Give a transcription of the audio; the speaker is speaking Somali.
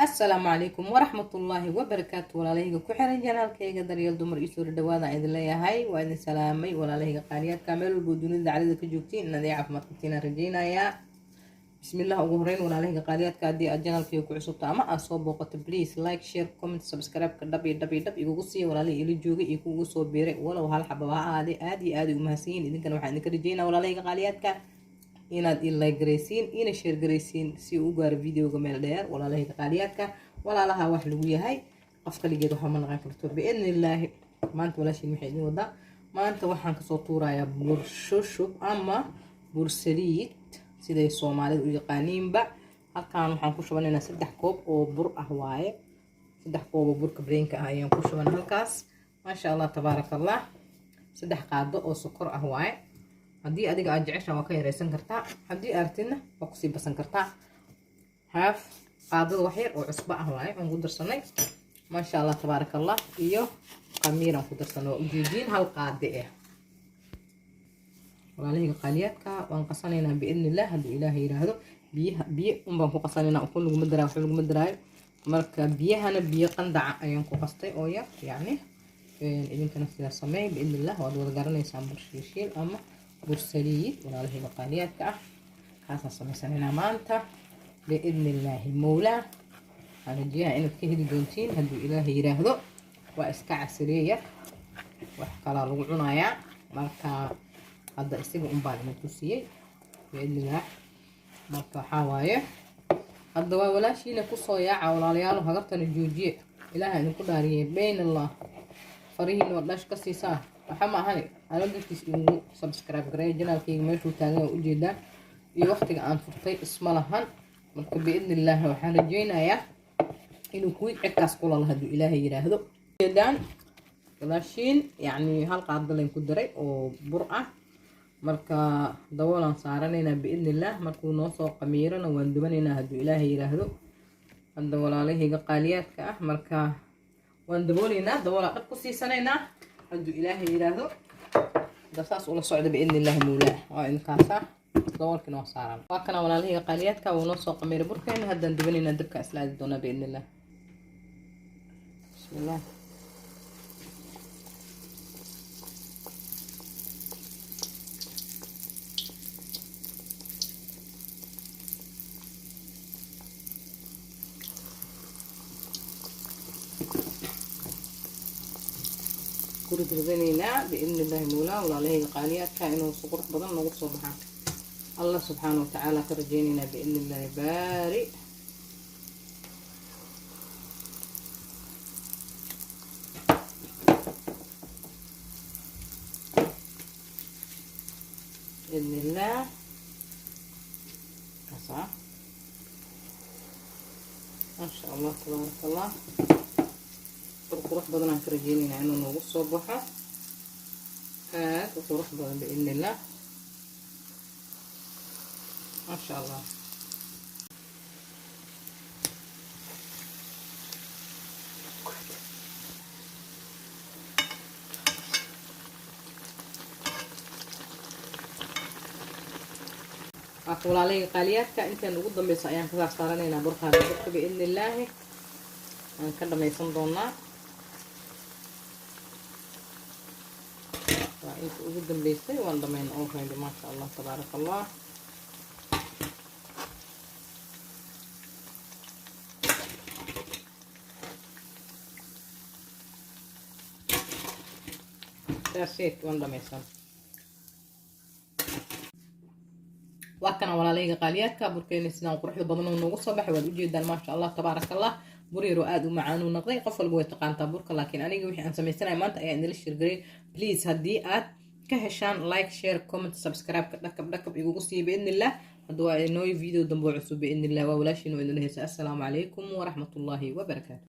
السلام عليكم ورحمة الله وبركاته. ولا لهيga ku xiran janaalkayga daryeel dumar iyo soo dhawaada idin leeyahay waa idin salaamay wala lehayga qaaliyaadka meel walba dunida dacalada ka joogtiin inaad caafimaad qabtiin rajaynayaa. bismillaah ugu horeyn wala lehayga qaaliyaadka hadii aad janaalkayga ku cusubta ama aad soo booqato please like share comment subscribe ka dhab igu sii walaalahay ila jooga iyo kugu soo biiray walaw hal xababa aad iyo u mahadsanyiin idinkana waxaan idinka rajaynaa wala lehayga qaaliyaadka inaad like gareysiin ina share gareysiin si uu gaaro videoga meel dheer walaalaha qaaliyaadka walaalaha wax lagu yahay qof kaligeed waxa ma naqan karto biidnillah. maanta walaashin waxay idin wadaa maanta waxaan ka soo tuurayaa burshushub ama bursaliid siday Soomaalidu u yaqaaniinba. halkaan waxaan ku shubanaynaa 3 koob oo bur ah waaye 3 koob oo burka breenka ah ayaan ku shuban halkaas ma sha Allah tabarakallah. 3 qaado oo sokor ah waaye haddii adiga aad jeceshahay waa ka yareysan kartaa haddii aragtidna waa ku sii basan kartaa. haaf qaadada wax yar oo cusbo ah waaye aan ku darsanay ma sha Allah tabarakallah iyo qamiir aan ku darsanay oo ujeedin hal qaade ah. walaalihiga qaaliyaadka waan qasanaynaa biidnillah haddii ilaahay yiraahdo biyo baan ku qasanaynaa oo lagu madaraayo wax lagu madaraayo marka biyahana biyo qandaca ayaan ku qastay oo yar yani idinkana sidaas sameey biidnillah waad wada garanaysaan burshiishiil ama bursaliid walaalahiga qaaliyaadka ah kaasaan samaysanayna maanta biidnillaahi mawlaa. waxaan rajayaa inaad ka heli doontiin hadduu ilaahay yiraahdo waa iska casriye wax kala lagu cunayaa marka hadda isaga baan idinku siiyey biidnillah. marka waxaa waaye hadda waa walaashiina ku soo yaaca walaalayaal hagartana joojiye ilaahay idinku dhaariyay baynallah farihiin oo dhash ka siisaa waxa ma ahani ana dadkiis ugu subscribe gareey janaalkayga meeshuu taagan oo u jeedaa iyo waqtiga aan furtay isma lahan marka biidnillah waxaan rajaynayaa inuu ku cikaas kula lahayd hadduu ilaahay yiraahdo. jeedaan walaashiin yani hal qaado leen ku daray oo bur ah marka dawoolan saaranaynaa biidnillah markuu noo soo qamiirana waan dubanaynaa hadduu ilaahay yiraahdo. hadda walaalahiga qaaliyaadka ah marka waan dabooleynaa dawoola dhab ku siisanaynaa hadduu ilaahay yiraahdo dasaas ula socda biidnillah mawlaa. waa in kaasa dawoolkina waa saaran waa kana walaalahiga qaaliyaadka wuu noo soo qamiiray burkeena haddaan dubanaynaa dabka isla aadi doonaa biidnillah. bismillah ردنا بإذن الله مولا ولا عليه قاليات كائنه صقر بدن نقص صبحا الله سبحانه وتعالى فرجينا بإذن الله بارئ. بإذن الله كسا ما شاء الله تبارك الله قروح بدن عن كرجينينا إنه نقص صبحا قروح بدن بإذن الله ما شاء الله. أقول عليه قالياتك أنت نقول ضميص أيام كذا صارنينا بركة بإذن الله هنكمل ما يصندونا انت قدام ليسي وانضمين اوفين ما شاء الله تبارك الله. تاسيت وانضمين وكان ولا ليغا قالياتك بركين سنان قرحي بدن ونوغو صباح واد ujeedaan ما شاء الله تبارك الله buriiro aad u macaan u noqday qof walba way taqaantaa burka laakiin aniga wixii aan sameysanahay maanta ayaa idin share gareey. please haddii aad ka heshaan like share comment subscribe ka dhakab igugu sii biidnillah. hadda waa inoo video dambe cusub biidnillah waa walaashiin oo idin heesa. assalaamu calaykum waraxmatullaahi wabarakaatu.